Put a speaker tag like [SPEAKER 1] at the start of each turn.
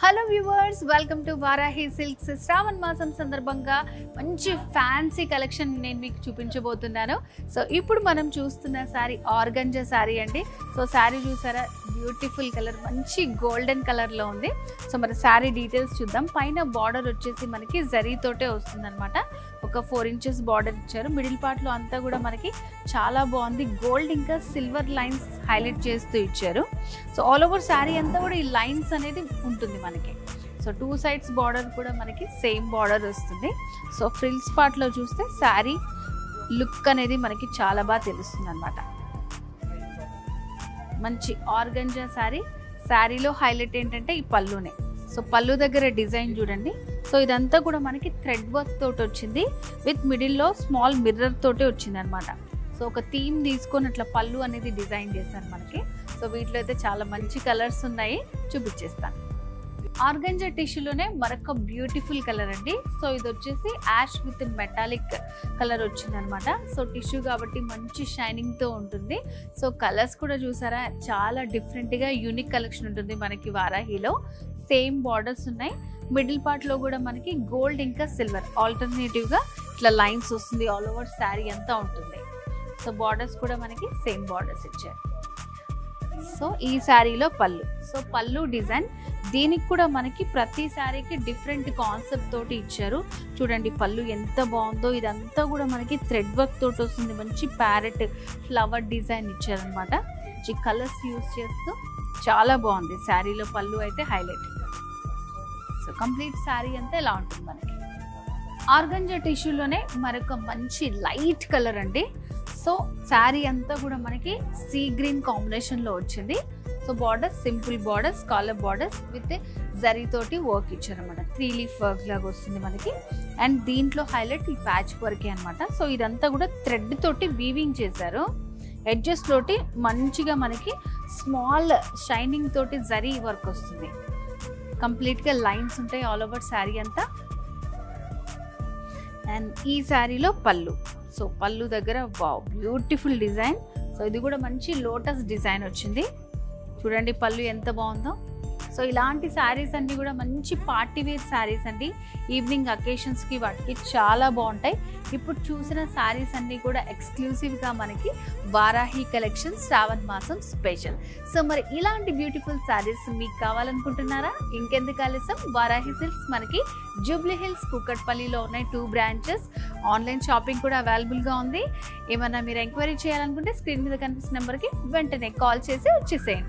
[SPEAKER 1] Hello viewers, welcome to Varahi silks. శ్రావణ మాసం సందర్భంగా మంచి ఫ్యాన్సీ కలెక్షన్ నేను మీకు చూపించబోతున్నాను. సో ఇప్పుడు మనం చూస్తున్న శారీ ఆర్గంజా శారీ అండి. సో శారీ చూసారా, బ్యూటిఫుల్ కలర్, మంచి గోల్డెన్ కలర్లో ఉంది. సో మరి శారీ డీటెయిల్స్ చూద్దాం. పైన బార్డర్ వచ్చేసి మనకి జరీతోటే వస్తుంది అనమాట. ఒక 4 inches బార్డర్ ఇచ్చారు. మిడిల్ పార్ట్లో అంతా కూడా మనకి చాలా బాగుంది. గోల్డ్ ఇంకా సిల్వర్ లైన్స్ హైలైట్ చేస్తూ ఇచ్చారు. సో ఆల్ ఓవర్ శారీ అంతా కూడా ఈ లైన్స్ అనేది ఉంటుంది మనకి. సో 2 sides బార్డర్ కూడా మనకి సేమ్ బార్డర్ వస్తుంది. సో ఫ్రిల్స్ పార్ట్లో చూస్తే శారీ లుక్ అనేది మనకి చాలా బాగా తెలుస్తుంది అనమాట. మంచి ఆర్గంజా శారీ. శారీలో హైలైట్ ఏంటంటే ఈ పళ్ళునే. సో పళ్ళు దగ్గర డిజైన్ చూడండి. సో ఇదంతా కూడా మనకి థ్రెడ్ వర్క్ తోటి వచ్చింది, విత్ మిడిల్లో స్మాల్ మిర్రర్ తోటి వచ్చింది అనమాట. సో ఒక థీమ్ తీసుకొని అట్లా పళ్ళు అనేది డిజైన్ చేశారు మనకి. సో వీటిలో అయితే చాలా మంచి కలర్స్ ఉన్నాయి, చూపించేస్తాను. ఆర్గంజా టిష్యూలోనే మరొక బ్యూటిఫుల్ కలర్ అండి. సో ఇది వచ్చేసి యాష్ విత్ మెటాలిక్ కలర్ వచ్చింది అనమాట. సో టిష్యూ కాబట్టి మంచి షైనింగ్తో ఉంటుంది. సో కలర్స్ కూడా చూసారా, చాలా డిఫరెంట్గా యూనిక్ కలెక్షన్ ఉంటుంది మనకి వారాహిలో. సేమ్ బార్డర్స్ ఉన్నాయి. మిడిల్ పార్ట్లో కూడా మనకి గోల్డ్ ఇంకా సిల్వర్ ఆల్టర్నేటివ్గా ఇట్లా లైన్స్ వస్తుంది. ఆల్ ఓవర్ శారీ అంతా ఉంటుంది. సో బార్డర్స్ కూడా మనకి సేమ్ బార్డర్స్ ఇచ్చారు. సో ఈ శారీలో పళ్ళు. సో పళ్ళు డిజైన్ దీనికి కూడా మనకి ప్రతి శారీకి డిఫరెంట్ కాన్సెప్ట్ తోటి ఇచ్చారు. చూడండి పళ్ళు ఎంత బాగుందో. ఇదంతా కూడా మనకి థ్రెడ్ వర్క్ తోటి వస్తుంది. మంచి ప్యారెట్ ఫ్లవర్ డిజైన్ ఇచ్చారనమాట. మంచి కలర్స్ యూజ్ చేస్తూ చాలా బాగుంది. శారీలో పళ్ళు అయితే హైలైట్. సో కంప్లీట్ శారీ అంతా ఇలా ఉంటుంది మనకి. ఆర్గంజా టిష్యూలోనే మరొక మంచి లైట్ కలర్ అండి. సో శారీ అంతా కూడా మనకి సీ గ్రీన్ కాంబినేషన్లో వచ్చింది. So borders simple borders, collar borders with జరీతోటి వర్క్ ఇచ్చారనమాట. 3 leaf వర్క్ లాగా వస్తుంది మనకి. అండ్ దీంట్లో హైలైట్ ఈ ప్యాచ్ వర్కే అనమాట. సో ఇదంతా కూడా థ్రెడ్ తోటి వీవింగ్ చేశారు. ఎడ్జెస్ తోటి మంచిగా మనకి స్మాల్ షైనింగ్ తోటి జరీ వర్క్ వస్తుంది. కంప్లీట్గా లైన్స్ ఉంటాయి ఆల్ ఓవర్ శారీ అంతా. అండ్ ఈ శారీలో పళ్ళు. సో పళ్ళు దగ్గర వావ్ బ్యూటిఫుల్ డిజైన్. సో ఇది కూడా మంచి లోటస్ డిజైన్ వచ్చింది. చూడండి పళ్ళు ఎంత బాగుందో. సో ఇలాంటి శారీస్ అన్నీ కూడా మంచి పార్టీ వేర్ శారీస్ అండి. ఈవినింగ్ అకేషన్స్కి వాటికి చాలా బాగుంటాయి. ఇప్పుడు చూసిన శారీస్ అన్నీ కూడా ఎక్స్క్లూసివ్గా మనకి వారాహి కలెక్షన్ శ్రావణ మాసం స్పెషల్. సో మరి ఇలాంటి బ్యూటిఫుల్ శారీస్ మీకు కావాలనుకుంటున్నారా? ఇంకెందుకు ఆలస్యం, వారాహి సిల్క్స్ మనకి జూబ్లీ హిల్స్, కూకట్పల్లిలో ఉన్నాయి 2 branches. ఆన్లైన్ షాపింగ్ కూడా అవైలబుల్గా ఉంది. ఏమన్నా మీరు ఎంక్వైరీ చేయాలనుకుంటే స్క్రీన్ మీద కనిపిస్తున్న నెంబర్కి వెంటనే కాల్ చేసి వచ్చేసేయండి.